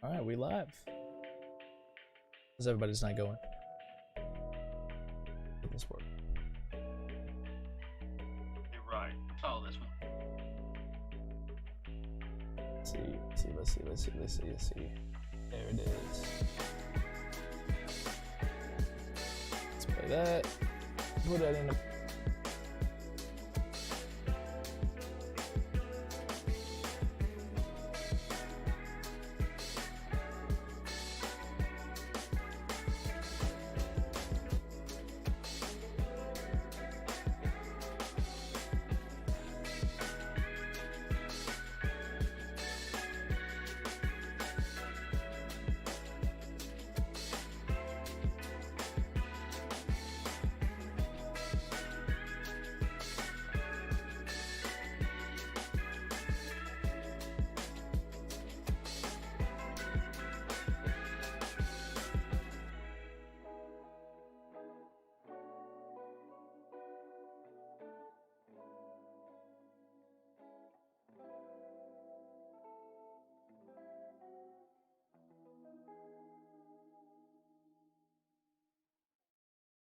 Alright, we live. How's everybody's night going? Did this work? You're right. Oh, this one. Let's see. There it is. Let's play that. Put that in the...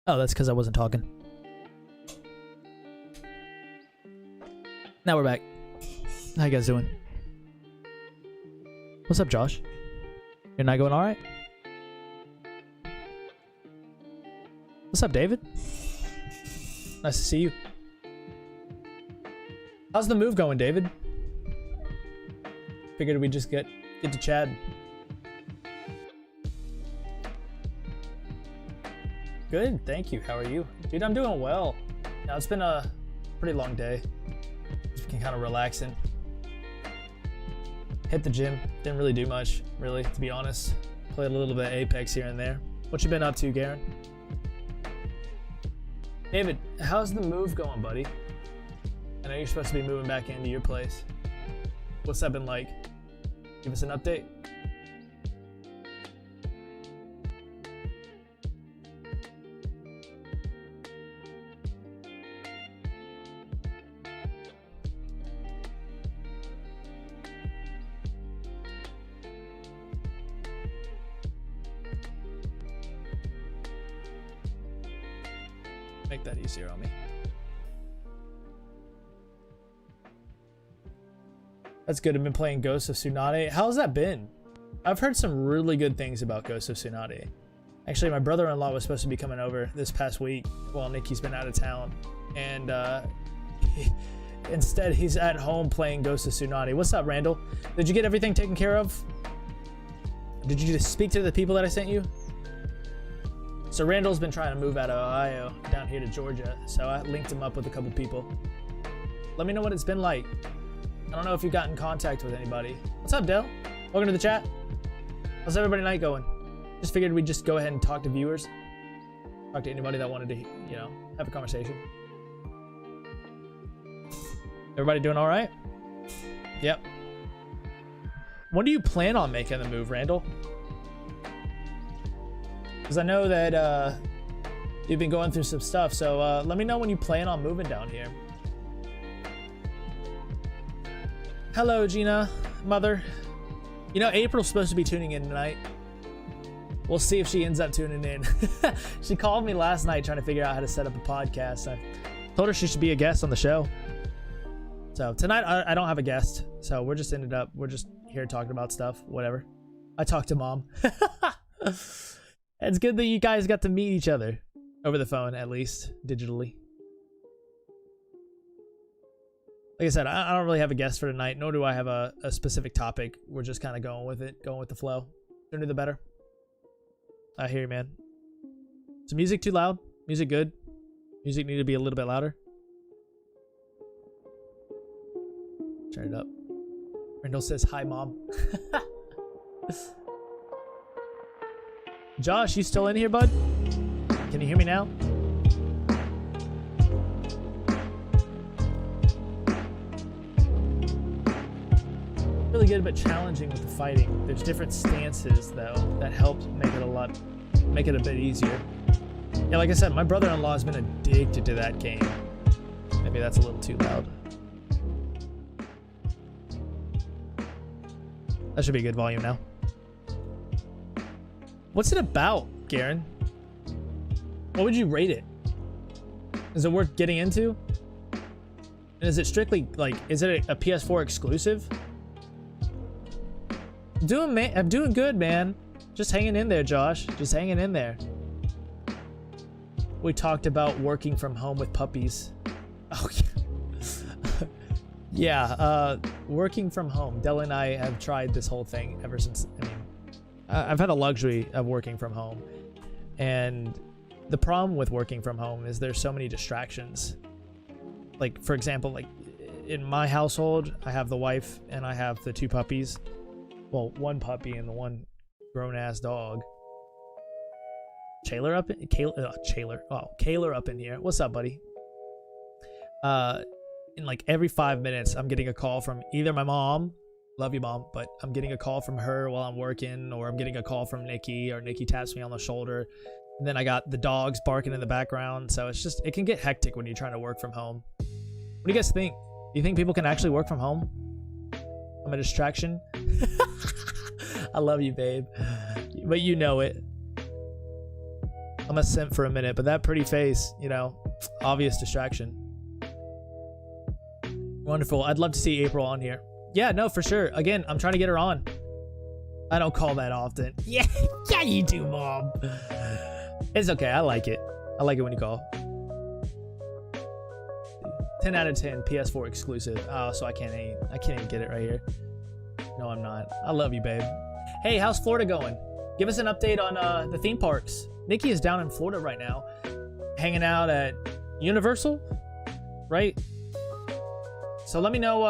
Oh, that's because I wasn't talking. Now we're back. How you guys doing? What's up, Josh? Your night going alright? What's up, David? Nice to see you. How's the move going, David? Figured we'd just get to chat. Good, thank you. How are you? Dude, I'm doing well. Now, it's been a pretty long day. Just been kind of relaxing. Hit the gym. Didn't really do much, really, to be honest. Played a little bit of Apex here and there. What you been up to, Garen? David, how's the move going, buddy? I know you're supposed to be moving back into your place. What's that been like? Give us an update. Make that easier on me. That's good. I've been playing Ghost of Tsunade. How's that been? I've heard some really good things about Ghost of Tsunade. Actually, my brother-in-law was supposed to be coming over this past week. Well, Nikki's been out of town. And instead, he's at home playing Ghost of Tsunade. What's up, Randall? Did you get everything taken care of? Did you just speak to the people that I sent you? So Randall's been trying to move out of Ohio down here to Georgia, so I linked him up with a couple people. Let me know what it's been like. I don't know if you got in contact with anybody. What's up, Dell? Welcome to the chat. How's everybody night going? Just figured we'd just go ahead and talk to viewers. Talk to anybody that wanted to, you know, have a conversation. Everybody doing all right? Yep. When do you plan on making the move, Randall? Because I know that you've been going through some stuff, so let me know when you plan on moving down here. Hello, Gina, mother. You know, April's supposed to be tuning in tonight. We'll see if she ends up tuning in. She called me last night trying to figure out how to set up a podcast. I told her she should be a guest on the show. So tonight, I don't have a guest, so we're just here talking about stuff, whatever. I talked to Mom. It's good that you guys got to meet each other over the phone, at least digitally. Like I said, I don't really have a guest for tonight, nor do I have a specific topic. We're just kind of going with it, going with the flow. Sooner the better. I hear you, man. Is music too loud? Music good? Music need to be a little bit louder? Turn it up. Randall says, hi, Mom. Josh, you still in here, bud? Can you hear me now? Really good, but challenging with the fighting. There's different stances though that help make it a bit easier. Yeah, like I said, my brother-in-law has been addicted to that game. Maybe that's a little too loud. That should be a good volume now. What's it about, Garen? What would you rate it? Is it worth getting into? And is it strictly, like, is it a PS4 exclusive? I'm doing good, man. Just hanging in there, Josh. Just hanging in there. We talked about working from home with puppies. Oh, yeah. Yeah, working from home. Dell and I have tried this whole thing ever since, I mean, I've had the luxury of working from home. And the problem with working from home is there's so many distractions. Like, for example, like in my household, I have the wife and I have the 2 puppies. Well, 1 puppy and the 1 grown-ass dog. Kaler up in Kaler up in here. What's up, buddy? In like every 5 minutes, I'm getting a call from either my mom, love you, mom, but I'm getting a call from her while I'm working, or I'm getting a call from Nikki, or Nikki taps me on the shoulder. And then I got the dogs barking in the background, so it's just, it can get hectic when you're trying to work from home. What do you guys think? Do you think people can actually work from home? I'm a distraction. I love you, babe, but you know it. I'm a simp for a minute, but that pretty face, you know, obvious distraction. Wonderful. I'd love to see April on here. Yeah, no, for sure. Again, I'm trying to get her on. I don't call that often. Yeah, yeah, you do, mom. It's okay. I like it. I like it when you call. 10 out of 10 PS4 exclusive. Oh, so I can't even get it right here. No, I'm not. I love you, babe. Hey, how's Florida going? Give us an update on the theme parks. Nikki is down in Florida right now, hanging out at Universal, right? So let me know,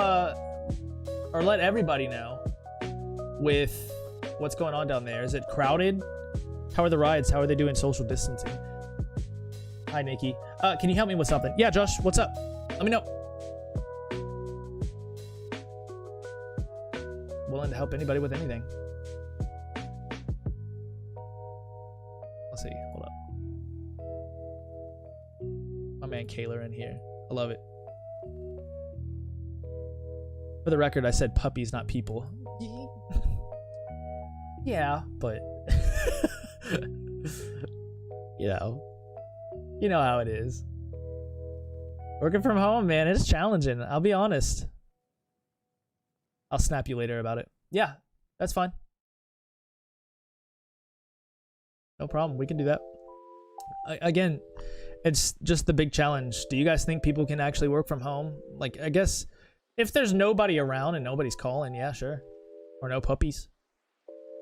or let everybody know with what's going on down there. Is it crowded? How are the rides? How are they doing social distancing? Hi, Nikki. Can you help me with something? Yeah, Josh, what's up? Let me know. Willing to help anybody with anything. Let's see. Hold up. My man Kaler in here. I love it. For the record, I said puppies, not people. Yeah, but you know how it is. Working from home, man, it's challenging. I'll be honest. I'll snap you later about it. Yeah, that's fine. No problem. We can do that. Again, it's just the big challenge. Do you guys think people can actually work from home? Like, I guess if there's nobody around and nobody's calling, yeah, sure. Or no puppies.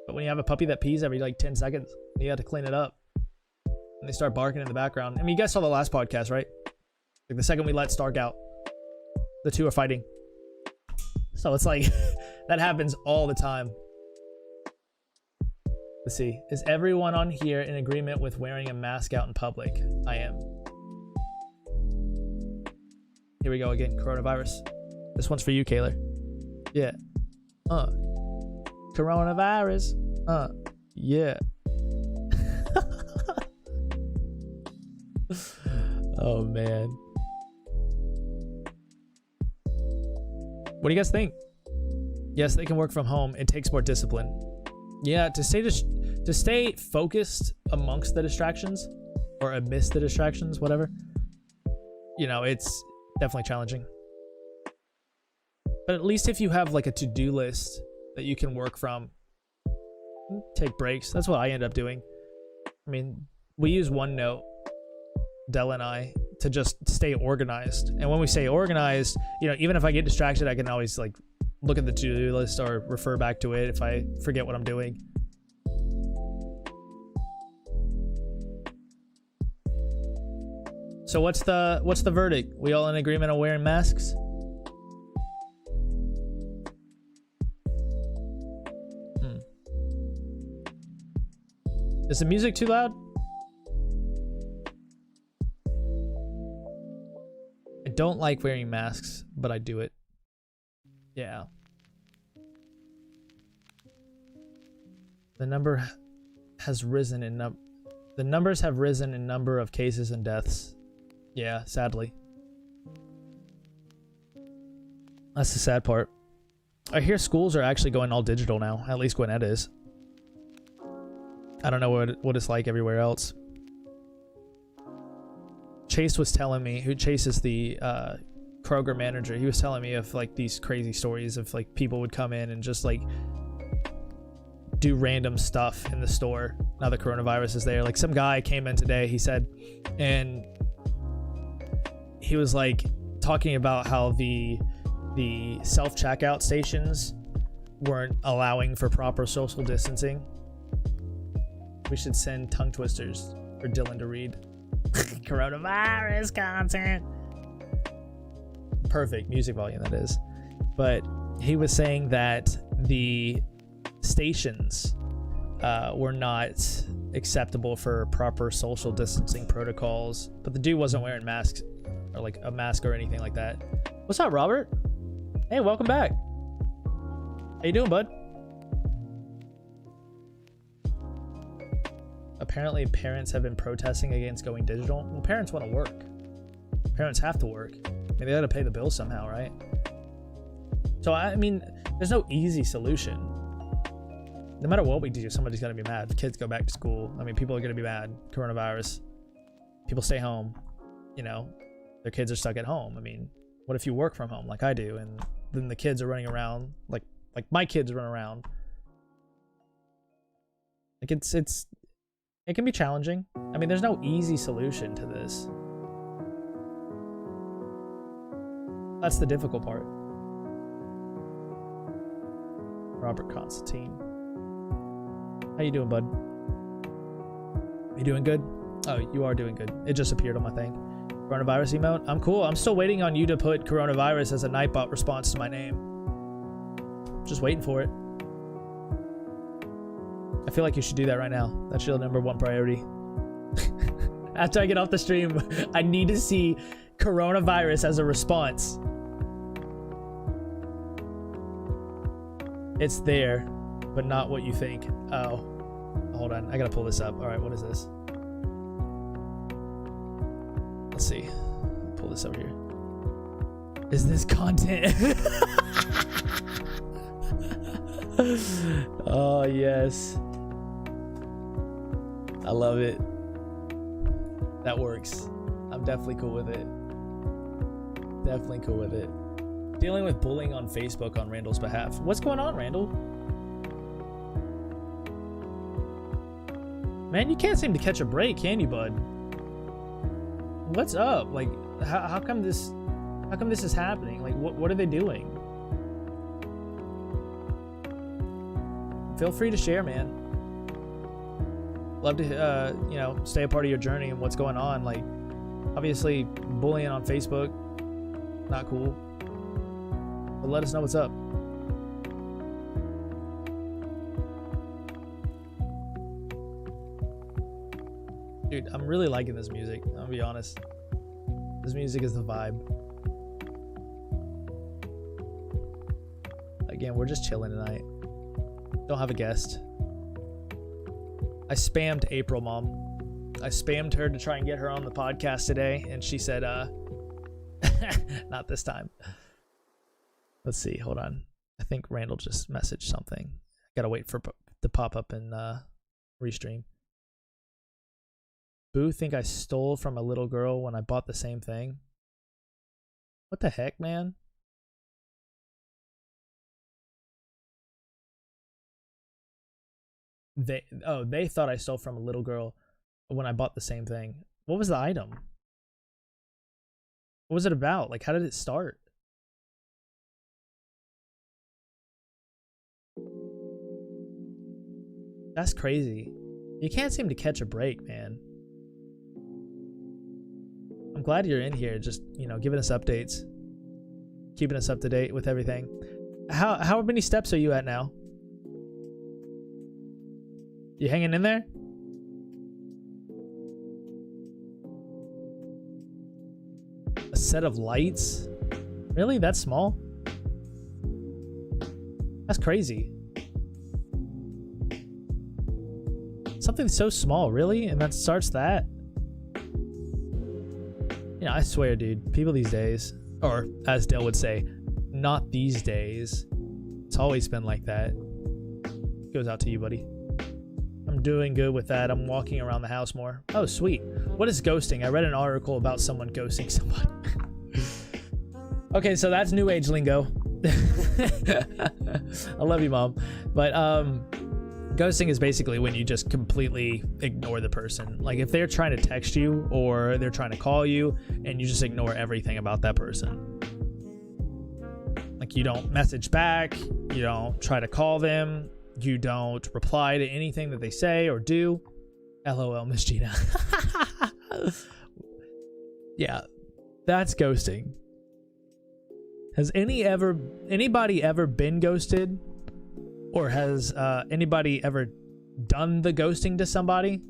But when you have a puppy that pees every like 10 seconds, you have to clean it up. And they start barking in the background. I mean, you guys saw the last podcast, right? Like the second we let Stark out, the 2 are fighting. So it's like, that happens all the time. Let's see. Is everyone on here in agreement with wearing a mask out in public? I am. Here we go again. Coronavirus. This one's for you, Kaler. Yeah. Coronavirus. Yeah. Oh, man. What do you guys think? Yes, they can work from home. It takes more discipline. Yeah, to stay focused amongst the distractions or amidst the distractions, whatever. You know, it's definitely challenging. But at least if you have like a to-do list that you can work from, take breaks. That's what I end up doing. I mean, we use OneNote, Dell and I, to just stay organized. And when we say organized, you know, even if I get distracted, I can always like look at the to-do list or refer back to it if I forget what I'm doing. So what's the verdict? We all in agreement on wearing masks? Is the music too loud? I don't like wearing masks, but I do it. Yeah. The number has risen in the numbers have risen in number of cases and deaths. Yeah, sadly. That's the sad part. I hear schools are actually going all digital now. At least Gwinnett is. I don't know what it's like everywhere else. Chase was telling me, who Chase is the Kroger manager, he was telling me of like these crazy stories of like people would come in and just like do random stuff in the store now the coronavirus is there. Like some guy came in today, he said, and he was like talking about how the self-checkout stations weren't allowing for proper social distancing. We should send tongue twisters for Dylan to read. Coronavirus content. Perfect music volume, that is. But he was saying that the stations were not acceptable for proper social distancing protocols, but the dude wasn't wearing masks or like a mask or anything like that. What's up, Robert? Hey, welcome back. How you doing, bud? Apparently parents have been protesting against going digital. Well, parents want to work. Parents have to work. I mean, they got to pay the bills somehow, right? So, I mean, there's no easy solution. No matter what we do, somebody's going to be mad. Kids go back to school. I mean, people are going to be mad. Coronavirus. People stay home. You know, their kids are stuck at home. I mean, what if you work from home like I do, and then the kids are running around like my kids run around? Like it can be challenging. I mean, there's no easy solution to this. That's the difficult part. Robert Constantine. How you doing, bud? You doing good? Oh, you are doing good. It just appeared on my thing. Coronavirus emote? I'm cool. I'm still waiting on you to put coronavirus as a Nightbot response to my name. Just waiting for it. I feel like you should do that right now. That's your #1 priority. After I get off the stream, I need to see coronavirus as a response. It's there, but not what you think. Oh, hold on. I gotta pull this up. All right, what is this? Let's see. Pull this over here. Is this content? Oh, yes. I love it. That works. I'm definitely cool with it. Definitely cool with it. Dealing with bullying on Facebook on Randall's behalf. What's going on, Randall? Man, you can't seem to catch a break, can you, bud? What's up? Like, how come this is happening? Like, what are they doing? Feel free to share, man. Love to, you know, stay a part of your journey and what's going on. Like, obviously, bullying on Facebook, not cool. But let us know what's up. Dude, I'm really liking this music. I'm gonna be honest. This music is the vibe. Again, we're just chilling tonight. Don't have a guest. I spammed April, Mom. I spammed her to try and get her on the podcast today, and she said, not this time. Let's see, hold on. I think Randall just messaged something. Gotta wait for to pop up in Restream. Boo think I stole from a little girl when I bought the same thing. What the heck, man? They thought I stole from a little girl when I bought the same thing. What was the item? What was it about? Like, how did it start? That's crazy. You can't seem to catch a break, man. I'm glad you're in here, just, you know, giving us updates, keeping us up to date with everything. How many steps are you at now? You hanging in there? A set of lights? Really? That's small? That's crazy. Something so small, really? And that starts that? You know, I swear, dude, people these days, or as Dale would say, not these days. It's always been like that. Goes out to you, buddy. I'm I'm doing good with that. I'm walking around the house more. Oh, sweet. What is ghosting? I read an article about someone ghosting somebody. Okay, so that's new age lingo. I love you, Mom. But ghosting is basically when you just completely ignore the person. Like if they're trying to text you or they're trying to call you and you just ignore everything about that person. Like you don't message back, you don't try to call them, you don't reply to anything that they say or do. LOL, Miss Gina. Yeah, that's ghosting. Has anybody ever been ghosted? Or has anybody ever done the ghosting to somebody?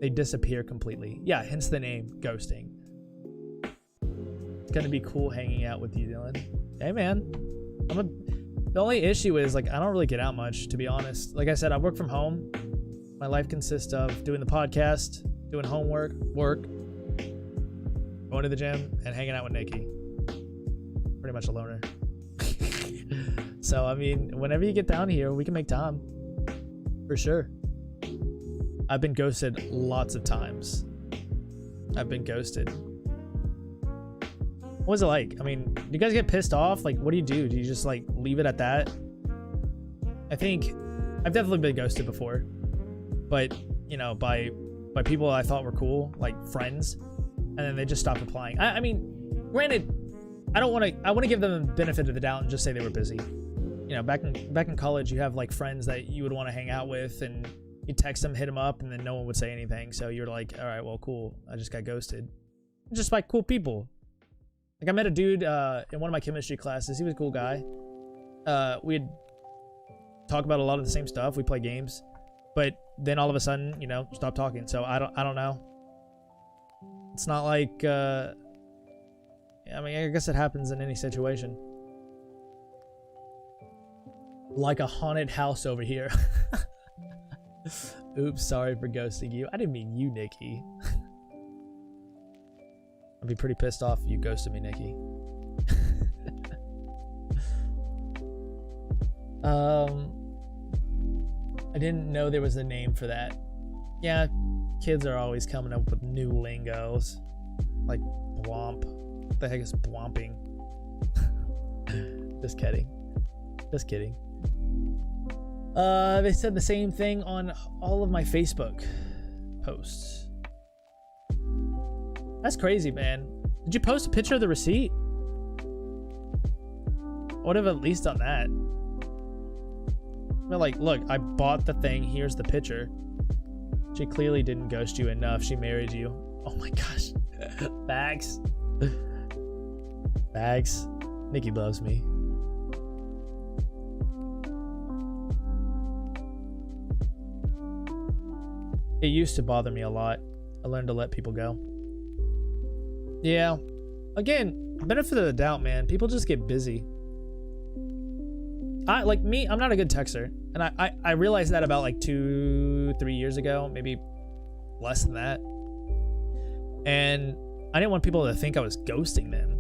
They disappear completely. Yeah, hence the name, ghosting. It's gonna be cool hanging out with you, Dylan. Hey, man. The only issue is, like, I don't really get out much, to be honest. Like I said, I work from home. My life consists of doing the podcast, doing homework, work, going to the gym, and hanging out with Nikki. Pretty much a loner. So, I mean, whenever you get down here, we can make time. For sure. I've been ghosted lots of times. I've been ghosted. What was it like? I mean, do you guys get pissed off? Like, what do? Do you just, like, leave it at that? I think I've definitely been ghosted before. But, you know, by people I thought were cool, like friends. And then they just stop replying. I mean, granted, I want to give them the benefit of the doubt and just say they were busy. You know, back in college, you have like friends that you would want to hang out with, and you text them, hit them up, and then no one would say anything. So you're like, all right, well, cool. I just got ghosted. Just by cool people. Like I met a dude in one of my chemistry classes. He was a cool guy. We'd talk about a lot of the same stuff. We play games, but then all of a sudden, you know, stop talking. So I don't know. It's not like. I mean, I guess it happens in any situation. Like a haunted house over here. Oops, sorry for ghosting you. I didn't mean you, Nikki. I'd be pretty pissed off if you ghosted me, Nikki. I didn't know there was a name for that. Yeah, kids are always coming up with new lingos. Like blomp. What the heck is blomping? Just kidding. Just kidding. They said the same thing on all of my Facebook posts. That's crazy, man. Did you post a picture of the receipt? I would have at least done that. But like, look, I bought the thing. Here's the picture. She clearly didn't ghost you enough. She married you. Oh my gosh. Bags. Bags. Nikki loves me. It used to bother me a lot. I learned to let people go. Yeah. Again, benefit of the doubt, man. People just get busy. Like me, I'm not a good texter. And I realized that about like 2-3 years ago, maybe less than that. And I didn't want people to think I was ghosting them.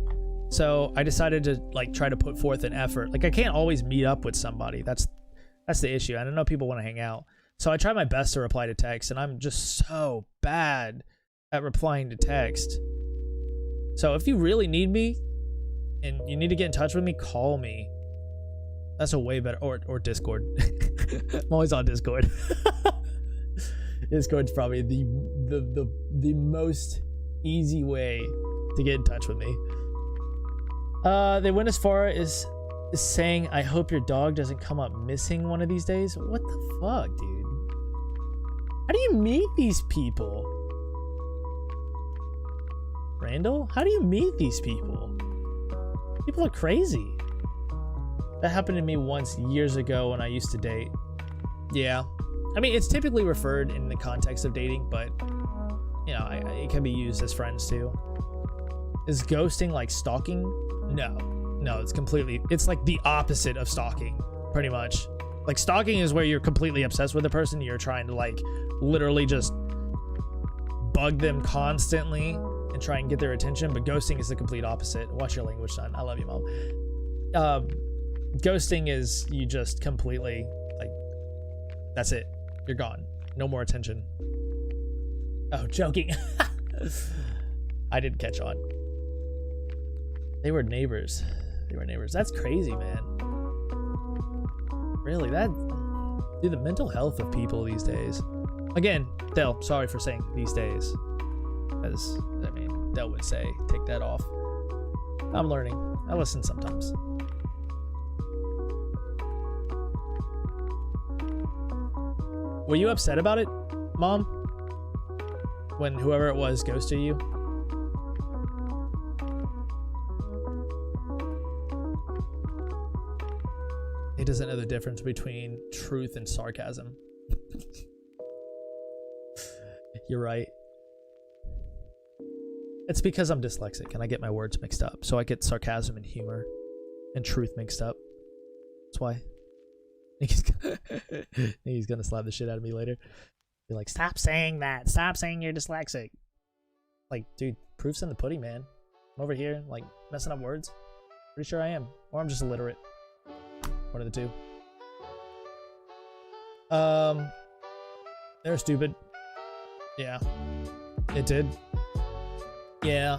So I decided to like try to put forth an effort. Like I can't always meet up with somebody. That's the issue. I don't know if people want to hang out. So I try my best to reply to text, and I'm just so bad at replying to text. So if you really need me and you need to get in touch with me, call me. That's a way better, or Discord. I'm always on Discord. Discord's probably the most easy way to get in touch with me. They went as far as saying, I hope your dog doesn't come up missing one of these days. What the fuck, dude? How do you meet these people? Randall? How do you meet these people? People are crazy. That happened to me once years ago when I used to date. Yeah. I mean, it's typically referred in the context of dating, but, you know, it can be used as friends too. Is ghosting like stalking? No, it's like the opposite of stalking, pretty much. Like stalking is where you're completely obsessed with a person. You're trying to like literally just bug them constantly and try and get their attention. But ghosting is the complete opposite. Watch your language, son. I love you, Mom. Ghosting is you just completely like, that's it. You're gone. No more attention. Oh, joking. I didn't catch on. They were neighbors. They were neighbors. That's crazy, man. Really, that... Dude, the mental health of people these days. Again, Dell, sorry for saying these days. As, I mean, Dell would say, take that off. I'm learning. I listen sometimes. Were you upset about it, Mom? When whoever it was ghosted you? He doesn't know the difference between truth and sarcasm. You're right. It's because I'm dyslexic and I get my words mixed up. So I get sarcasm and humor and truth mixed up. That's why. He's gonna slap the shit out of me later. Be like, stop saying that. Stop saying you're dyslexic. Like, dude, proof's in the pudding, man. I'm over here, like, messing up words. Pretty sure I am. Or I'm just illiterate. One of the two. They're stupid. Yeah. It did. Yeah.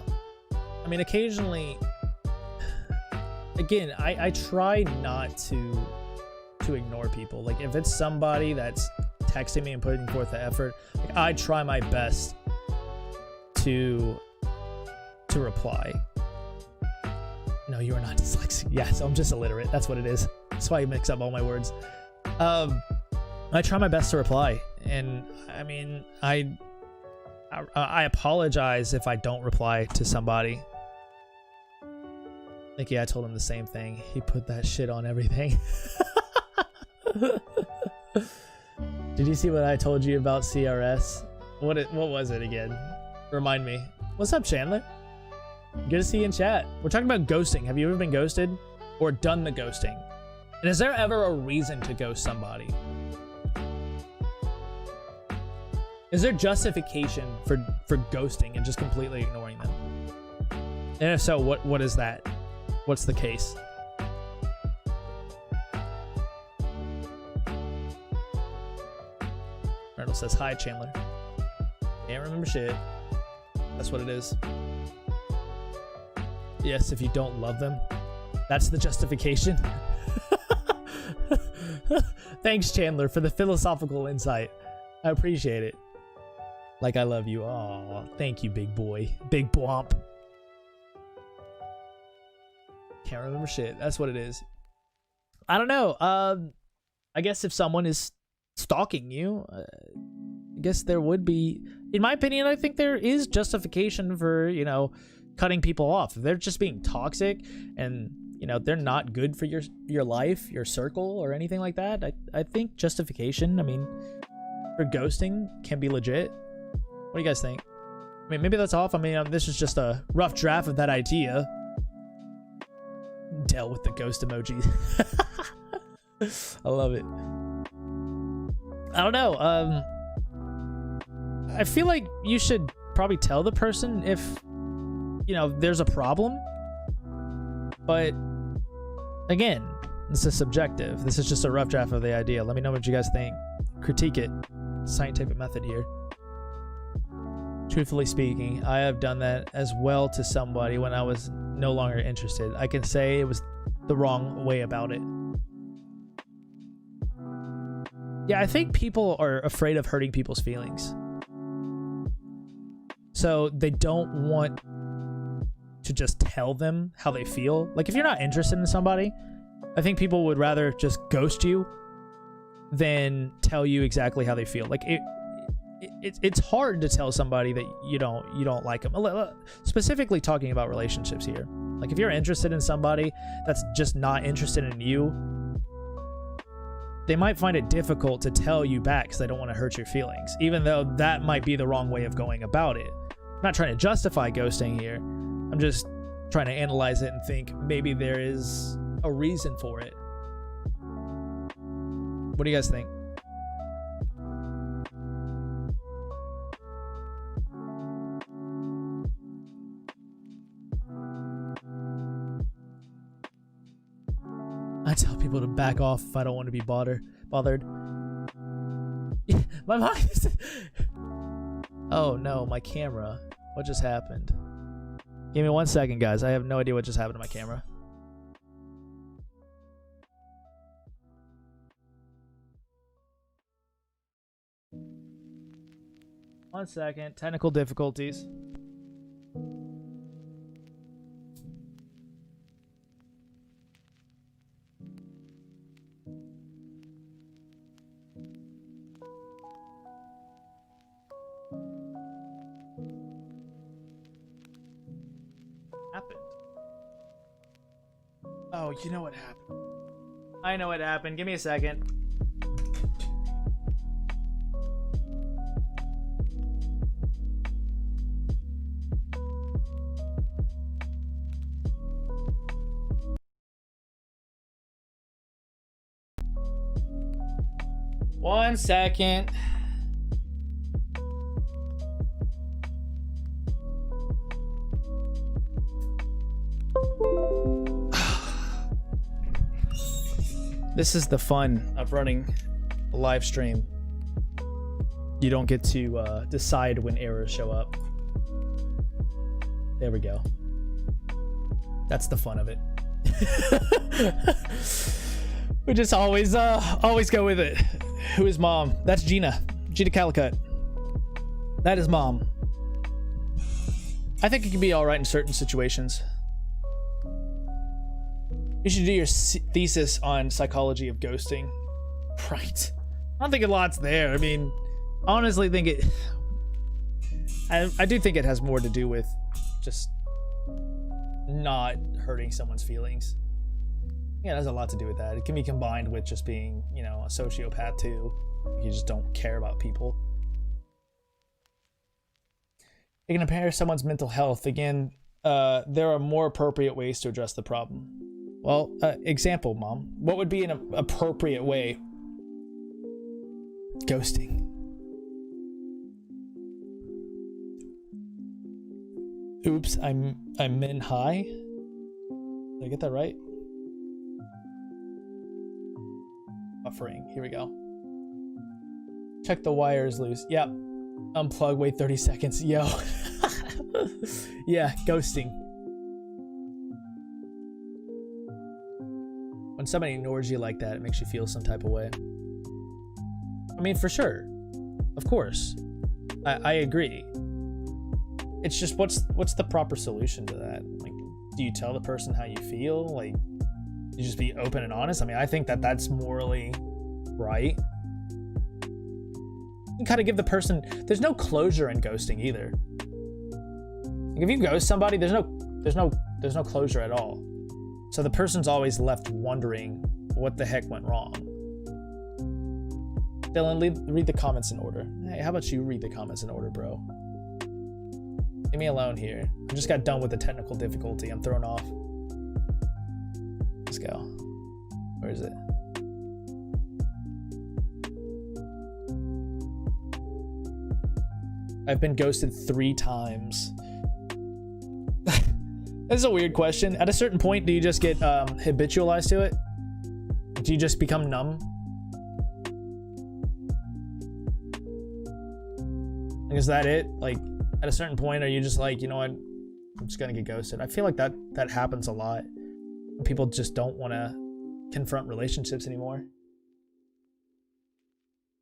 I mean, occasionally... Again, I try not to ignore people. Like, if it's somebody that's texting me and putting forth the effort, like, I try my best to reply. No, you are not dyslexic. Yeah, so I'm just illiterate. That's what it is. That's why I mix up all my words. I try my best to reply, and I mean, I apologize if I don't reply to somebody. Like, yeah, I told him the same thing. He put that shit on everything. Did you see what I told you about CRS? What was it again? Remind me. What's up, Chandler? Good to see you in chat. We're talking about ghosting. Have you ever been ghosted or done the ghosting? And is there ever a reason to ghost somebody? Is there justification for ghosting and just completely ignoring them? And if so, what is that? What's the case? Randall says, hi, Chandler. Can't remember shit. That's what it is. Yes, if you don't love them. That's the justification. Thanks, Chandler, for the philosophical insight. I appreciate it. Like I love you. Oh, thank you, big boy. Big blomp. Can't remember shit. That's what it is. I don't know. I guess if someone is stalking you, I guess there would be, in my opinion, I think there is justification for, you know, cutting people off. If they're just being toxic and, you know, they're not good for your life, your circle, or anything like that, I think justification, I mean, for ghosting can be legit. What do you guys think? I mean, maybe that's off. I mean, this is just a rough draft of that idea. Dealt with the ghost emoji. I love it. I don't know. I feel like you should probably tell the person if, you know, there's a problem. But again, this is subjective. This is just a rough draft of the idea. Let me know what you guys think. Critique it. Scientific method here. Truthfully speaking, I have done that as well to somebody when I was no longer interested. I can say it was the wrong way about it. Yeah, I think people are afraid of hurting people's feelings. So they don't want to just tell them how they feel. Like, if you're not interested in somebody, I think people would rather just ghost you than tell you exactly how they feel. Like, it's hard to tell somebody that you don't like them. Specifically talking about relationships here. Like, if you're interested in somebody that's just not interested in you, they might find it difficult to tell you back because they don't want to hurt your feelings, even though that might be the wrong way of going about it. I'm not trying to justify ghosting here. I'm just trying to analyze it and think maybe there is a reason for it. What do you guys think? I tell people to back off if I don't want to be bothered. My mom used to... Oh no, my camera. What just happened? Give me 1 second, guys. I have no idea what just happened to my camera. One second. Technical difficulties. Happened. Oh, you know what happened. I know what happened. Give me a second. One second. This is the fun of running a live stream. You don't get to decide when errors show up. There we go. That's the fun of it. We just always go with it. Who is mom? That's Gina. Gina Calicut. That is mom. I think it can be all right in certain situations. You should do your thesis on psychology of ghosting. Right. I don't think a lot's there. I mean, I honestly think it... I do think it has more to do with just not hurting someone's feelings. Yeah, it has a lot to do with that. It can be combined with just being, you know, a sociopath too. You just don't care about people. It can impair someone's mental health. Again, there are more appropriate ways to address the problem. Well, example, Mom. What would be an appropriate way? Ghosting. Oops, I'm min high. Did I get that right? Buffering. Here we go. Check the wires loose. Yep. Unplug. Wait 30 seconds. Yo. Yeah, ghosting. When somebody ignores you like that, it makes you feel some type of way. I mean, for sure. Of course. I agree. It's just, what's the proper solution to that? Like, do you tell the person how you feel? Like, you just be open and honest? I mean, I think that that's morally right. You kind of give the person, there's no closure in ghosting either. Like, if you ghost somebody, there's no closure at all. So the person's always left wondering what the heck went wrong. Dylan, read the comments in order. Hey, how about you read the comments in order, bro? Leave me alone here. I just got done with the technical difficulty. I'm thrown off. Let's go. Where is it? I've been ghosted 3 times. This is a weird question. At a certain point, do you just get habitualized to it? Do you just become numb? Like, is that it? Like, at a certain point, are you just like, you know what? I'm just gonna get ghosted. I feel like that happens a lot. People just don't want to confront relationships anymore.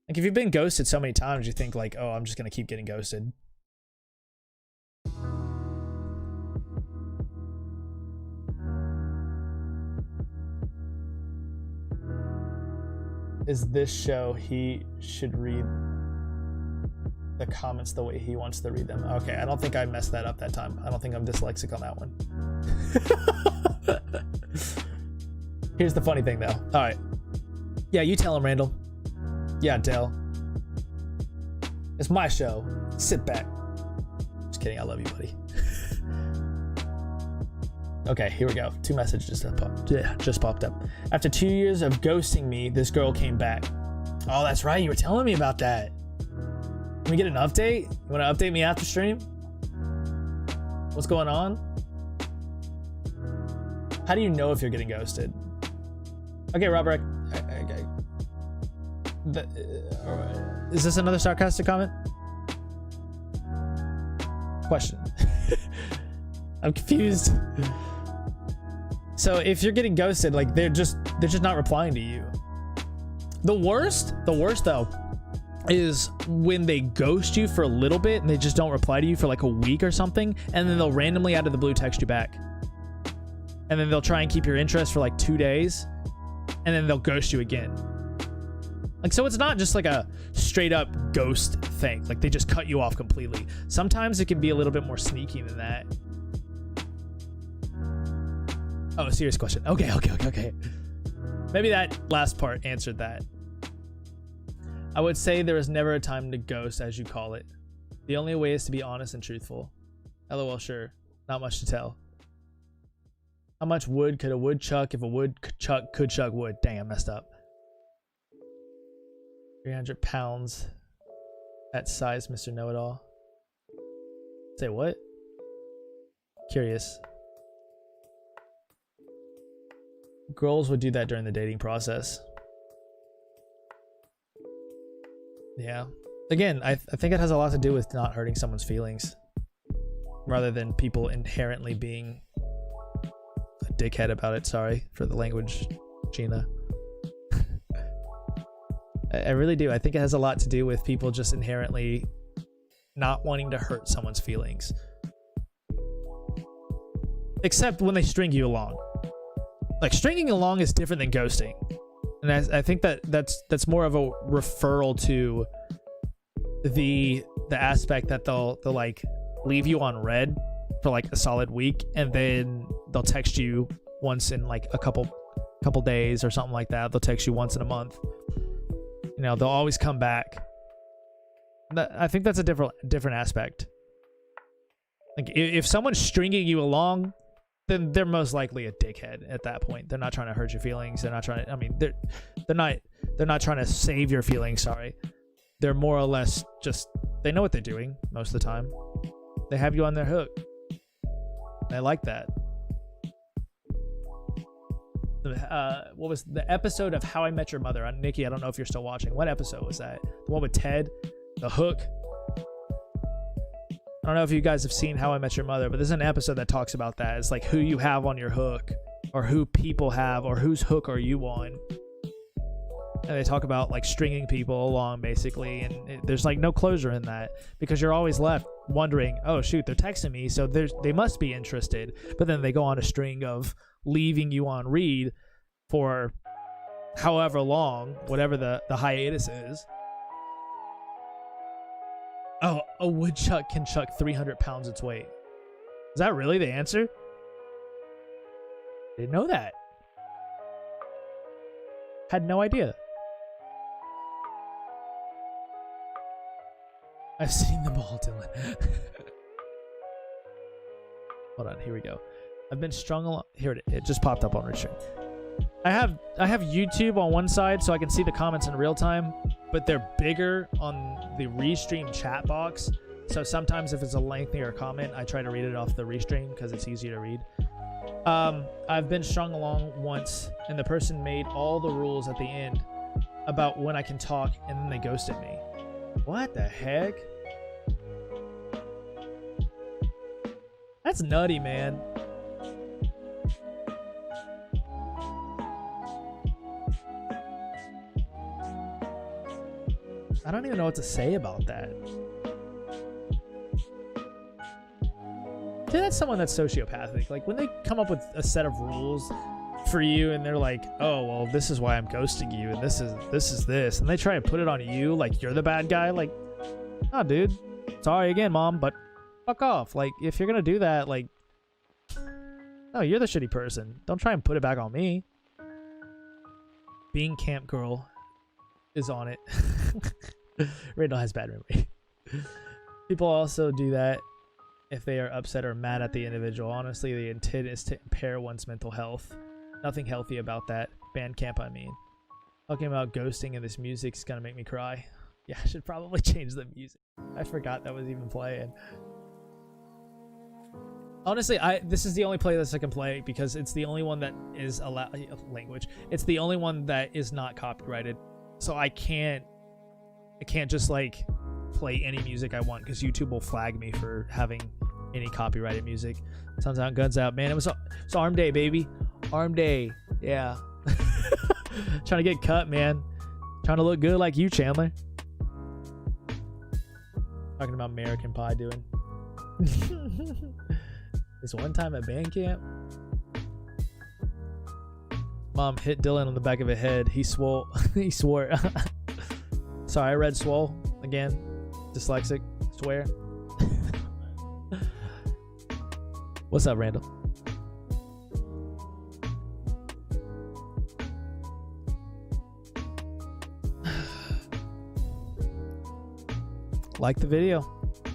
Like, if you've been ghosted so many times, you think like, oh, I'm just gonna keep getting ghosted. Is this show he should read the comments the way he wants to read them? Okay, I don't think I messed that up that time. I don't think I'm dyslexic on that one. Here's the funny thing though. All right. Yeah, you tell him, Randall. Yeah, Dell. It's my show. Sit back. Just kidding. I love you, buddy. Okay, here we go. 2 messages just popped up. After 2 years of ghosting me, this girl came back. Oh, that's right. You were telling me about that. Can we get an update? You want to update me after stream? What's going on? How do you know if you're getting ghosted? Okay, Robert. Is this another sarcastic comment? Question. I'm confused. So if you're getting ghosted, like they're just not replying to you. The worst though, is when they ghost you for a little bit and they just don't reply to you for like a week or something, and then they'll randomly out of the blue text you back. And then they'll try and keep your interest for like 2 days, and then they'll ghost you again. Like, so it's not just like a straight up ghost thing. Like they just cut you off completely. Sometimes it can be a little bit more sneaky than that. Oh, serious question. Okay. Maybe that last part answered that. I would say there is never a time to ghost, as you call it. The only way is to be honest and truthful. LOL, sure. Not much to tell. How much wood could a wood chuck if a woodchuck could chuck wood? Dang, I messed up. 300 pounds. That size, Mr. Know-It-All. Say what? Curious. Girls would do that during the dating process. Yeah. Again, I think it has a lot to do with not hurting someone's feelings, rather than people inherently being a dickhead about it. Sorry for the language, Gina. I really do. I think it has a lot to do with people just inherently not wanting to hurt someone's feelings. Except when they string you along. Like, stringing along is different than ghosting. And I think that's more of a referral to the aspect that they'll like leave you on red for like a solid week, and then they'll text you once in like a couple days or something like that. They'll text you once in a month. You know, they'll always come back. I think that's a different aspect. Like, if someone's stringing you along, then they're most likely a dickhead at that point. They're not trying to hurt your feelings. They're not trying to, I mean, they're not trying to save your feelings, sorry. They're more or less just, they know what they're doing most of the time. They have you on their hook. I like that. What was the episode of How I Met Your Mother? Nikki, I don't know if you're still watching. What episode was that? The one with Ted? The hook? I don't know if you guys have seen How I Met Your Mother, but there's an episode that talks about that. It's like who you have on your hook, or who people have, or whose hook are you on. And they talk about like stringing people along basically, and there's like no closure in that, because you're always left wondering, oh shoot, they're texting me, so they must be interested. But then they go on a string of leaving you on read for however long, whatever the hiatus is. Oh, a woodchuck can chuck 300 pounds its weight. Is that really the answer? Didn't know that. Had no idea. I've seen them all, Dylan. Hold on, here we go. I've been strung along. Here it just popped up on Restream. I have YouTube on one side so I can see the comments in real time, but they're bigger on the Restream chat box. So sometimes if it's a lengthier comment, I try to read it off the Restream because it's easier to read. I've been strung along once, and the person made all the rules at the end about when I can talk, and then they ghosted me. What the heck? That's nutty, man. I don't even know what to say about that. Dude, that's someone that's sociopathic. Like, when they come up with a set of rules for you, and they're like, oh, well, this is why I'm ghosting you, and this is this, and they try and put it on you like you're the bad guy. Like, oh, dude, sorry again, mom, but fuck off. Like, if you're gonna do that, like, no, you're the shitty person. Don't try and put it back on me. Being camp girl is on it. Randall has bad memory. People also do that if they are upset or mad at the individual. Honestly, the intent is to impair one's mental health. Nothing healthy about that. Band camp, I mean. Talking about ghosting and this music is gonna make me cry. Yeah, I should probably change the music. I forgot that was even playing. Honestly, this is the only playlist I can play because it's the only one that is language. It's the only one that is not copyrighted. So I can't just like play any music I want because YouTube will flag me for having any copyrighted music. Sounds out, guns out, man. It's arm day, baby. Arm day. Yeah. Trying to get cut, man. Trying to look good like you, Chandler. Talking about American Pie doing. This one time at band camp, Mom hit Dylan on the back of the head. He swore. He swore. Sorry, I read swole again. Dyslexic. Swear. What's up, Randall? Like the video.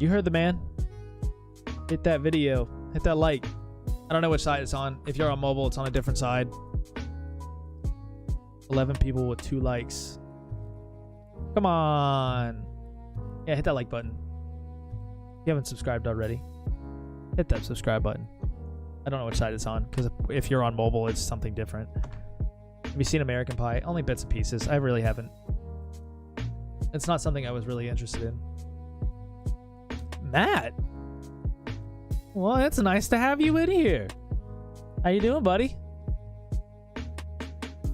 You heard the man. Hit that video. Hit that like. I don't know which side it's on. If you're on mobile, it's on a different side. 11 people with 2 likes. Come on. Yeah, hit that like button. If you haven't subscribed already, hit that subscribe button. I don't know which side it's on, because if you're on mobile, it's something different. Have you seen American Pie? Only bits and pieces. I really haven't. It's not something I was really interested in. Matt. Well, it's nice to have you in here. How you doing, buddy?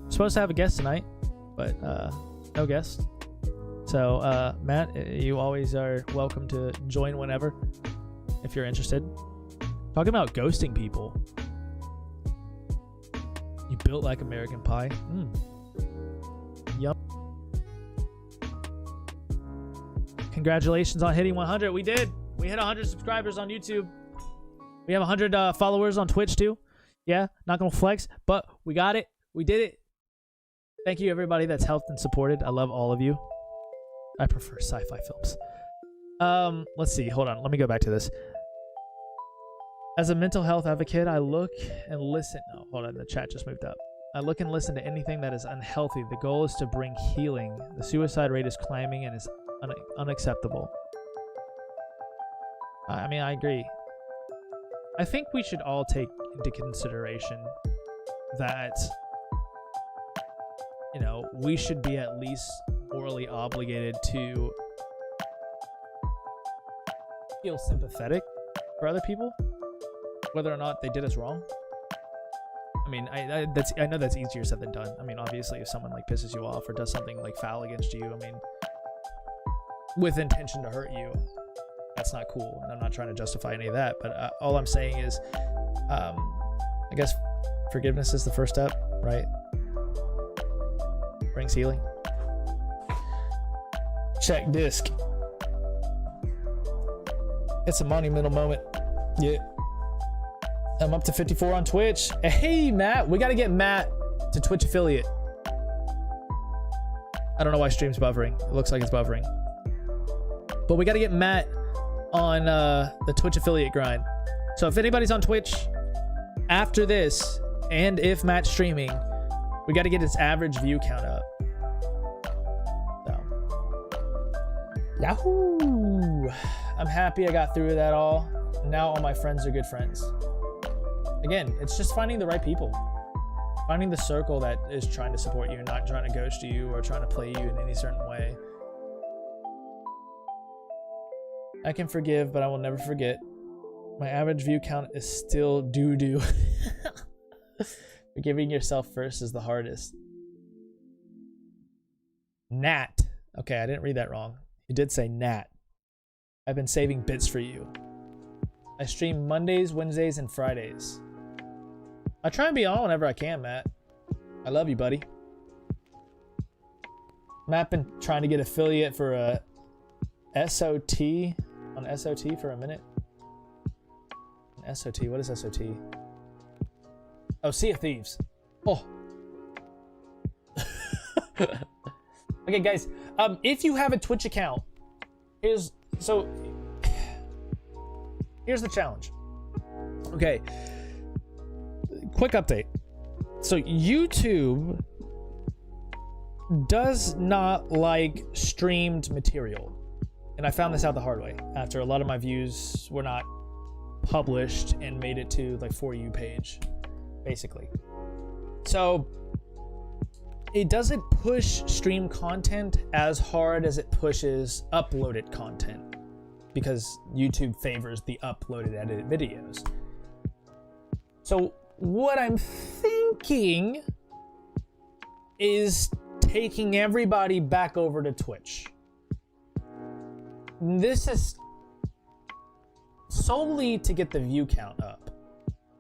Supposed to have a guest tonight, but no guest. So, Matt, you always are welcome to join whenever, if you're interested. Talking about ghosting people. You built like American Pie. Yum. Congratulations on hitting 100. We did. We hit 100 subscribers on YouTube. We have 100 followers on Twitch too. Yeah, not gonna flex, but we got it. We did it. Thank you, everybody that's helped and supported. I love all of you. I prefer sci-fi films. Let's see. Hold on. Let me go back to this. As a mental health advocate, I look and listen. Oh, hold on. The chat just moved up. I look and listen to anything that is unhealthy. The goal is to bring healing. The suicide rate is climbing and is unacceptable. I mean, I agree. I think we should all take into consideration that, you know, we should be at least morally obligated to feel sympathetic for other people, whether or not they did us wrong. I mean, I know that's easier said than done. I mean, obviously, if someone like pisses you off or does something like foul against you, I mean, with intention to hurt you, that's not cool. And I'm not trying to justify any of that, but all I'm saying is, I guess forgiveness is the first step, right? Brings healing. Check disc. It's a monumental moment. Yeah. I'm up to 54 on Twitch. Hey, Matt. We got to get Matt to Twitch affiliate. I don't know why stream's buffering. It looks like it's buffering. But we got to get Matt on the Twitch affiliate grind. So if anybody's on Twitch after this, and if Matt's streaming, we got to get its average view count up. So, Yahoo! I'm happy I got through that all. Now all my friends are good friends. Again, it's just finding the right people. Finding the circle that is trying to support you and not trying to ghost you or trying to play you in any certain way. I can forgive, but I will never forget. My average view count is still doo-doo. Forgiving yourself first is the hardest. Nat. Okay, I didn't read that wrong. You did say Nat. I've been saving bits for you. I stream Mondays, Wednesdays, and Fridays. I try and be on whenever I can, Matt. I love you, buddy. Matt been trying to get affiliate for a SOT on SOT for a minute. An SOT, what is SOT? Oh, Sea of Thieves. Oh. Okay, guys. If you have a Twitch account, here's the challenge. Okay. Quick update. So YouTube does not like streamed material. And I found this out the hard way after a lot of my views were not published and made it to like For You page, basically. So it doesn't push stream content as hard as it pushes uploaded content, because YouTube favors the uploaded edited videos. So what I'm thinking is taking everybody back over to Twitch. This is solely to get the view count up,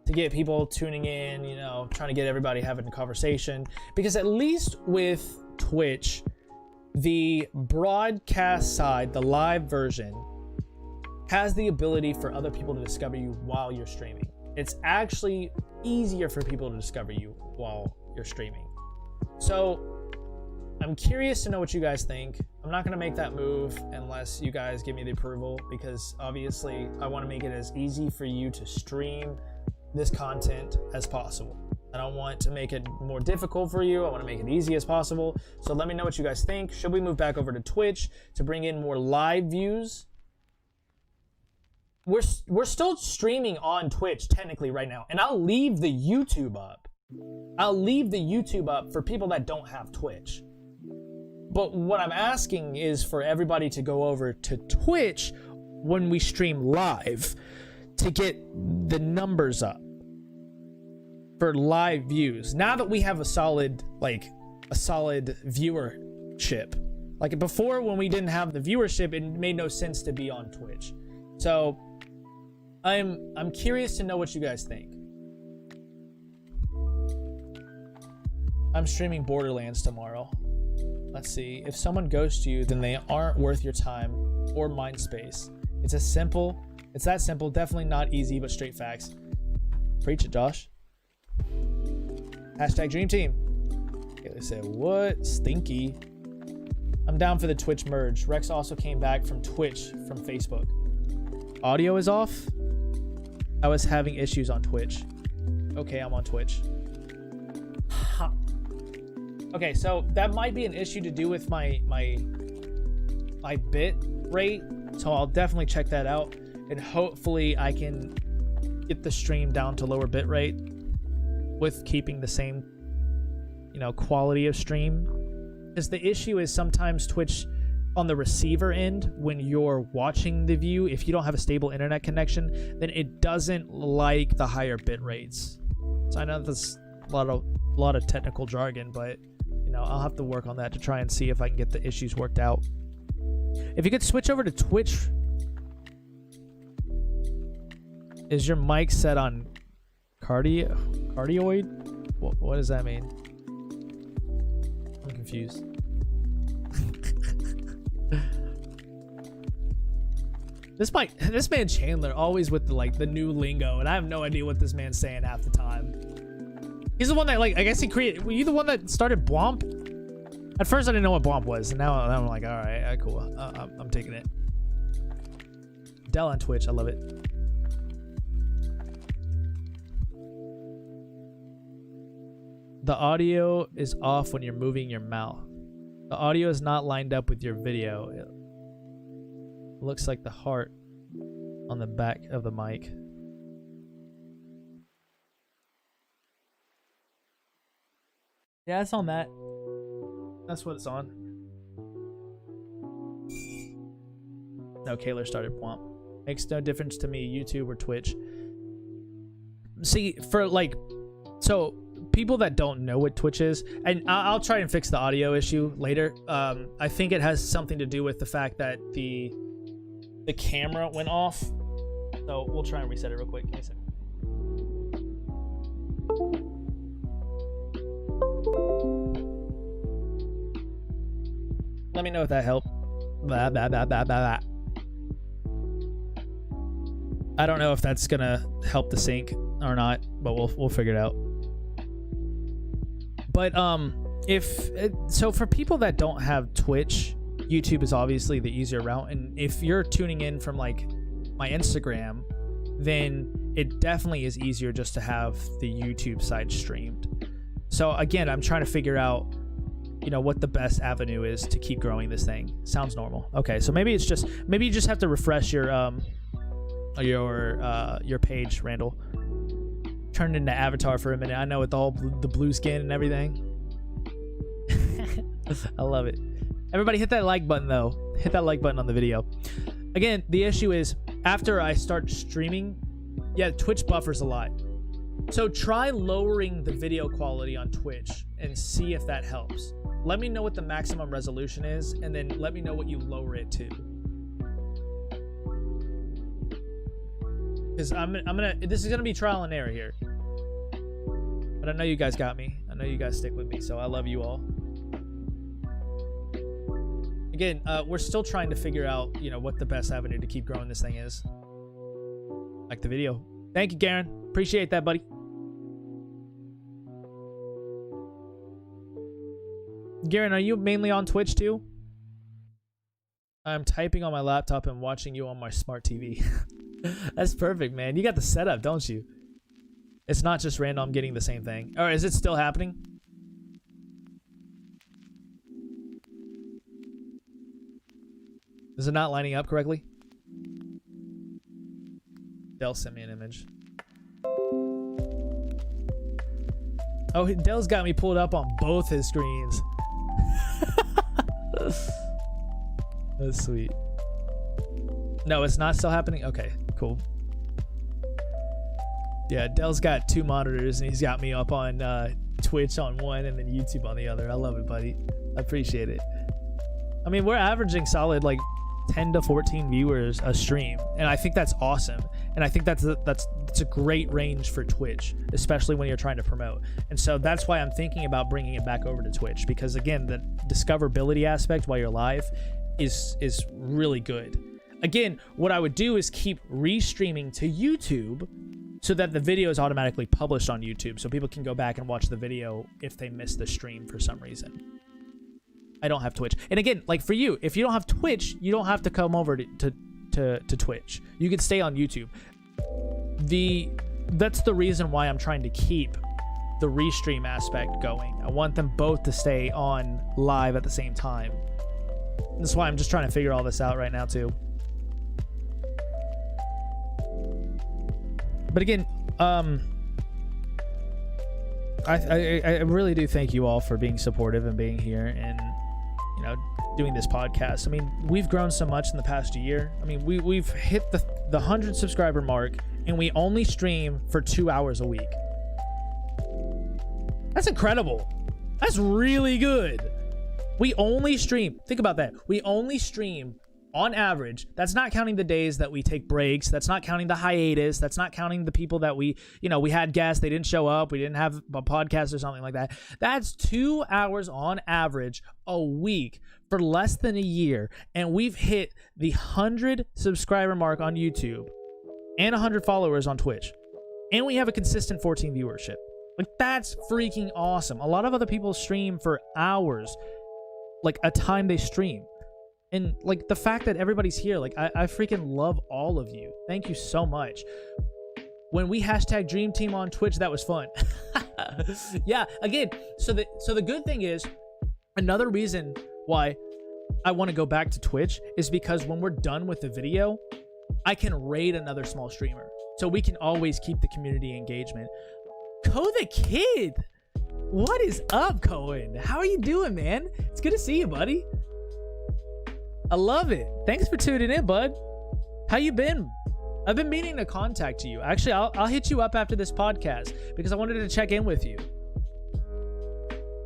to get people tuning in, you know, trying to get everybody having a conversation. Because at least with Twitch, the broadcast side, the live version, has the ability for other people to discover you while you're streaming. It's actually easier for people to discover you while you're streaming. So I'm curious to know what you guys think. I'm not going to make that move unless you guys give me the approval, because obviously I want to make it as easy for you to stream this content as possible. I don't want to make it more difficult for you. I want to make it easy as possible. So let me know what you guys think. Should we move back over to Twitch to bring in more live views? We're still streaming on Twitch technically right now, and I'll leave the YouTube up. I'll leave the YouTube up for people that don't have Twitch. But what I'm asking is for everybody to go over to Twitch when we stream live to get the numbers up for live views. Now that we have a solid viewership. Like before, when we didn't have the viewership, it made no sense to be on Twitch. So I'm curious to know what you guys think. I'm streaming Borderlands tomorrow. Let's see. If someone ghosts you, then they aren't worth your time or mind space. It's that simple. Definitely not easy, but straight facts. Preach it, Josh. Hashtag Dream Team. Okay, they said, what? Stinky. I'm down for the Twitch merge. Rex also came back from Twitch from Facebook. Audio is off? I was having issues on Twitch. Okay, I'm on Twitch. Ha. Okay, so that might be an issue to do with my bit rate. So I'll definitely check that out, and hopefully I can get the stream down to lower bit rate with keeping the same, you know, quality of stream. Because the issue is sometimes Twitch on the receiver end, when you're watching the view, if you don't have a stable internet connection, then it doesn't like the higher bit rates. So I know that's a lot of technical jargon, but you know, I'll have to work on that to try and see if I can get the issues worked out. If you could switch over to Twitch, is your mic set on cardioid? What does that mean? I'm confused. This man Chandler always with the new lingo, and I have no idea what this man's saying half the time. He's the one that, I guess he created. Were you the one that started Blomp? At first I didn't know what Blomp was, and now I'm like, all right, cool. I'm taking it. Dell on Twitch, I love it. The audio is off when you're moving your mouth. The audio is not lined up with your video. It looks like the heart on the back of the mic. Yeah, it's on that. That's what it's on. No, Kaylor started Womp. Makes no difference to me, YouTube or Twitch. See, for so people that don't know what Twitch is, and I'll try and fix the audio issue later. I think it has something to do with the fact that the camera went off. So we'll try and reset it real quick. Give me a second. Let me know if that helped. Blah, blah, blah, blah, blah, blah. I don't know if that's gonna help the sync or not, but we'll figure it out. But so for people that don't have Twitch, YouTube is obviously the easier route. And if you're tuning in from my Instagram, then it definitely is easier just to have the YouTube side streamed. So again, I'm trying to figure out, what the best avenue is to keep growing this thing. Sounds normal. Okay, so maybe you just have to refresh your page, Randall. Turned into Avatar for a minute. I know, with all the blue skin and everything. I love it. Everybody hit that like button, though. Hit that like button on the video. Again, the issue is after I start streaming, yeah, Twitch buffers a lot. So try lowering the video quality on Twitch and see if that helps. Let me know what the maximum resolution is, and then let me know what you lower it to. Because this is gonna be trial and error here. But I know you guys got me. I know you guys stick with me, so I love you all. Again, we're still trying to figure out, you know, what the best avenue to keep growing this thing is. Like the video. Thank you, Garen. Appreciate that, buddy. Garen, are you mainly on Twitch too? I'm typing on my laptop and watching you on my smart TV. That's perfect, man. You got the setup, don't you? It's not just random getting the same thing. Or is it still happening? Is it not lining up correctly? Dell sent me an image. Oh, Dell's got me pulled up on both his screens. That's sweet. No, it's not still happening? Okay, cool. Yeah, Dell's got 2 monitors and he's got me up on Twitch on one and then YouTube on the other. I love it, buddy. I appreciate it. I mean, we're averaging solid like 10 to 14 viewers a stream, and I think that's awesome. And I think that's a great range for Twitch, especially when you're trying to promote. And so that's why I'm thinking about bringing it back over to Twitch, because again, the discoverability aspect while you're live is really good. Again, what I would do is keep restreaming to YouTube so that the video is automatically published on YouTube, so people can go back and watch the video if they missed the stream for some reason. I don't have Twitch. And again, like for you, if you don't have Twitch, you don't have to come over to Twitch. You can stay on YouTube. That's the reason why I'm trying to keep the restream aspect going. I want them both to stay on live at the same time. That's why I'm just trying to figure all this out right now too. But again, I really do thank you all for being supportive and being here and, you know, doing this podcast. I mean, we've grown so much in the past year. I mean, we've hit the 100 subscriber mark, and we only stream for 2 hours a week. That's incredible. That's really good. We only stream. Think about that. We only stream on average. That's not counting the days that we take breaks. That's not counting the hiatus. That's not counting the people that we had guests, they didn't show up, we didn't have a podcast or something like that. That's 2 hours on average a week for less than a year. And we've hit the 100 subscriber mark on YouTube and 100 followers on Twitch. And we have a consistent 14 viewership. Like, that's freaking awesome. A lot of other people stream for hours, like a time they stream. And like the fact that everybody's here, like I freaking love all of you. Thank you so much. When we hashtag Dream Team on Twitch, that was fun. Yeah, again, so the good thing is, another reason why I want to go back to Twitch is because when we're done with the video, I can raid another small streamer. So we can always keep the community engagement. Ko the Kid! What is up, Cohen? How are you doing, man? It's good to see you, buddy. I love it. Thanks for tuning in, bud. How you been? I've been meaning to contact you. Actually, I'll hit you up after this podcast because I wanted to check in with you.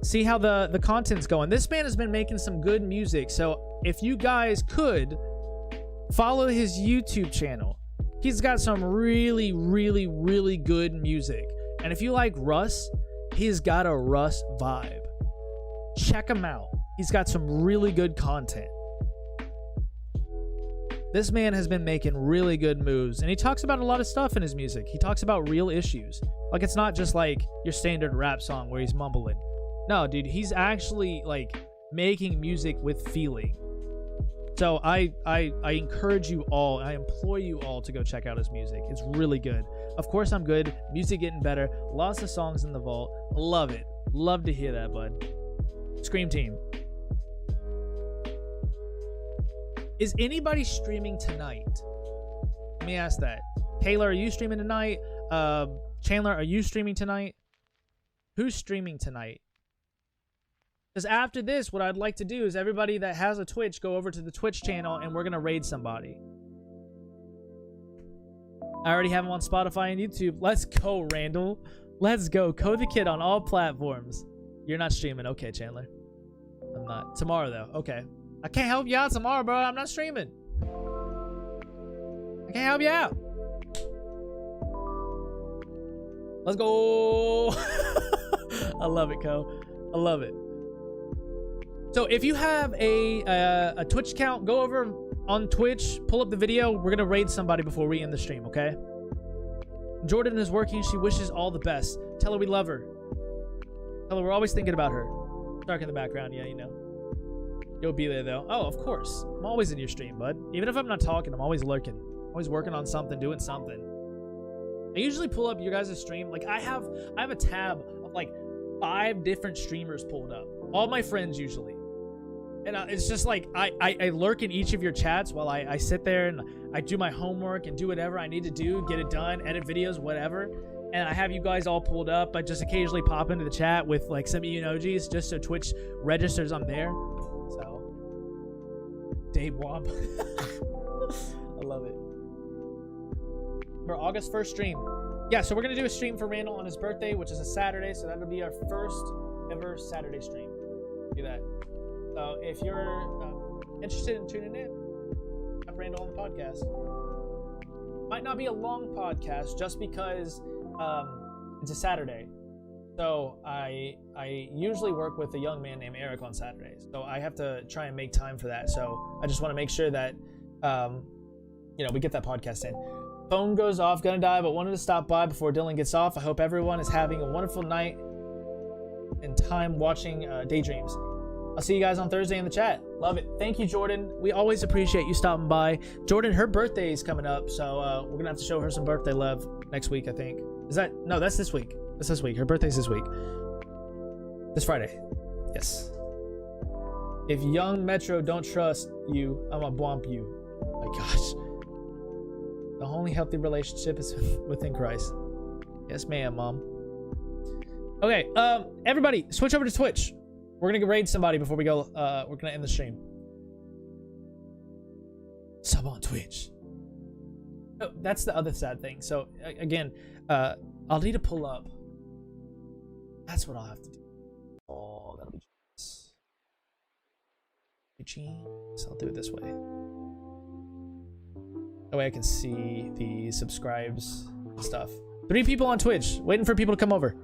See how the content's going. This man has been making some good music. So if you guys could follow his YouTube channel. He's got some really, really, really good music. And if you like Russ, he's got a Russ vibe. Check him out. He's got some really good content. This man has been making really good moves, and he talks about a lot of stuff in his music. He talks about real issues. Like, it's not just like your standard rap song where he's mumbling. No, dude, he's actually like making music with feeling. So I encourage you all, I implore you all to go check out his music. It's really good. Of course I'm good. Music getting better. Lots of songs in the vault. Love it. Love to hear that, bud. Scream Team. Is anybody streaming tonight? Let me ask that. Taylor, are you streaming tonight? Chandler, are you streaming tonight? Who's streaming tonight? Because after this, what I'd like to do is everybody that has a Twitch, go over to the Twitch channel and we're going to raid somebody. I already have them on Spotify and YouTube. Let's go, Randall. Let's go. Code the Kid on all platforms. You're not streaming. Okay, Chandler. I'm not. Tomorrow, though. Okay. I can't help you out tomorrow, bro. I'm not streaming. I can't help you out. Let's go. I love it, Co. I love it. So if you have a Twitch account, go over on Twitch, pull up the video. We're going to raid somebody before we end the stream, okay? Jordan is working. She wishes all the best. Tell her we love her. Tell her we're always thinking about her. Dark in the background. Yeah, you know. You'll be there, though. Oh, of course. I'm always in your stream, bud. Even if I'm not talking, I'm always lurking. Always working on something, doing something. I usually pull up your guys' stream. Like, I have a tab of, like, 5 different streamers pulled up. All my friends, usually. And it's just like, I lurk in each of your chats while I sit there and I do my homework and do whatever I need to do, get it done, edit videos, whatever. And I have you guys all pulled up. I just occasionally pop into the chat with like some emojis just so Twitch registers I'm there. So, Dave Womp. I love it. For August 1st stream. Yeah, so we're going to do a stream for Randall on his birthday, which is a Saturday. So that'll be our first ever Saturday stream. Do that. So if you're interested in tuning in, have Randall on the podcast. Might not be a long podcast just because it's a Saturday. So I usually work with a young man named Eric on Saturdays. So I have to try and make time for that. So I just want to make sure that you know, we get that podcast in. Phone goes off, gonna die, but wanted to stop by before Dylan gets off. I hope everyone is having a wonderful night and time watching Daydreams. I'll see you guys on Thursday in the chat. Love it. Thank you, Jordan. We always appreciate you stopping by. Jordan, her birthday is coming up, so we're gonna have to show her some birthday love next week, I think. Is that? No, that's this week. That's this week. Her birthday's this week. This Friday. Yes. If young Metro don't trust you, I'ma bump you. Oh my gosh. The only healthy relationship is within Christ. Yes, ma'am, Mom. Okay, everybody, switch over to Twitch. We're gonna raid somebody before we go. We're gonna end the stream. Sub on Twitch. Oh, that's the other sad thing. So again, I'll need to pull up. That's what I'll have to do. Oh, that'll be genius. Genius. I'll do it this way. That way I can see the subscribes and stuff. 3 people on Twitch, waiting for people to come over.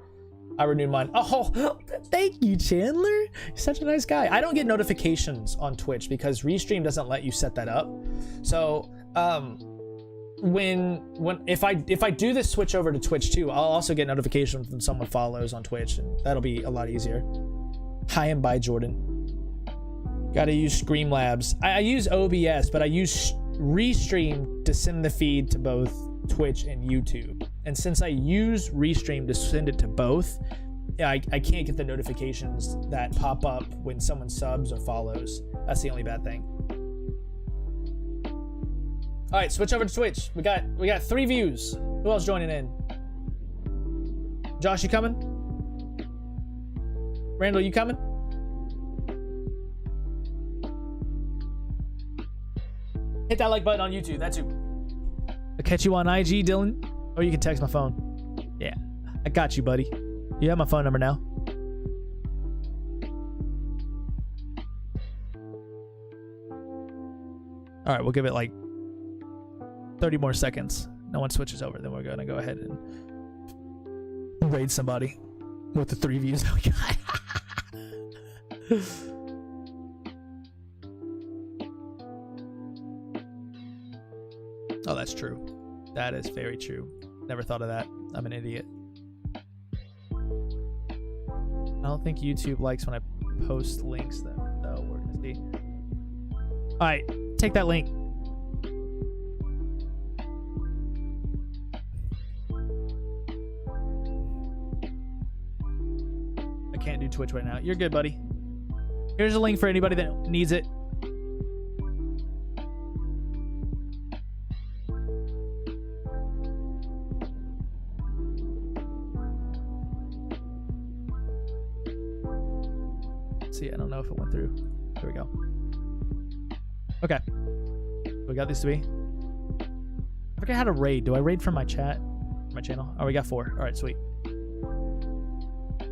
I renewed mine. Oh, thank you, Chandler. You're such a nice guy. I don't get notifications on Twitch because Restream doesn't let you set that up. So, if I do this switch over to Twitch too, I'll also get notifications when someone follows on Twitch, and that'll be a lot easier. Hi and bye, Jordan. Gotta use Streamlabs. I use OBS, but I use Restream to send the feed to both Twitch and YouTube. And since I use Restream to send it to both, I can't get the notifications that pop up when someone subs or follows. That's the only bad thing. All right, switch over to Twitch. We got 3 views. Who else joining in? Josh, you coming? Randall, you coming? Hit that like button on YouTube. That too. I'll catch you on IG, Dylan. Or you can text my phone. Yeah, I got you, buddy. You have my phone number now. All right, we'll give it like 30 more seconds. No one switches over, then we're gonna go ahead and raid somebody with the 3 views that we got. Oh, that's true. That is very true. Never thought of that. I'm an idiot. I don't think YouTube likes when I post links though. So we're gonna see. All right, take that link. I can't do Twitch right now. You're good, buddy. Here's a link for anybody that needs it. See going through. There we go. Okay. We got these 3. I forget how to raid. Do I raid from my chat? My channel? Oh, we got 4. All right, sweet.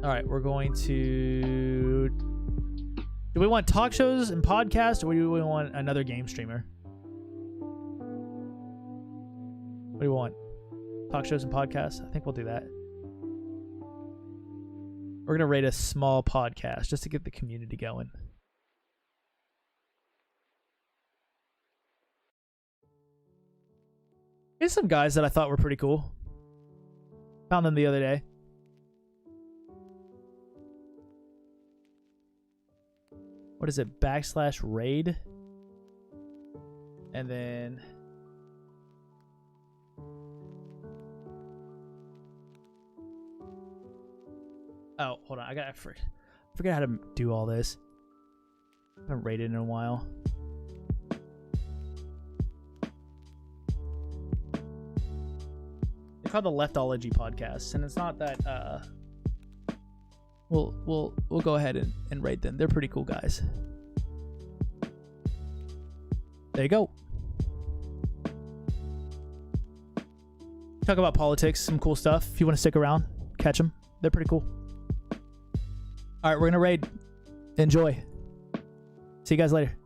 All right, we're going to... Do we want talk shows and podcasts, or do we want another game streamer? What do you want? Talk shows and podcasts? I think we'll do that. We're going to rate a small podcast just to get the community going. Here's some guys that I thought were pretty cool. Found them the other day. What is it? /raid. And then... Oh, hold on. I forget how to do all this. I haven't raided in a while. They're called the Leftology Podcast, and it's not that we'll go ahead and rate them. They're pretty cool guys. There you go. Talk about politics, some cool stuff. If you want to stick around, catch them. They're pretty cool. All right, we're gonna raid. Enjoy. See you guys later.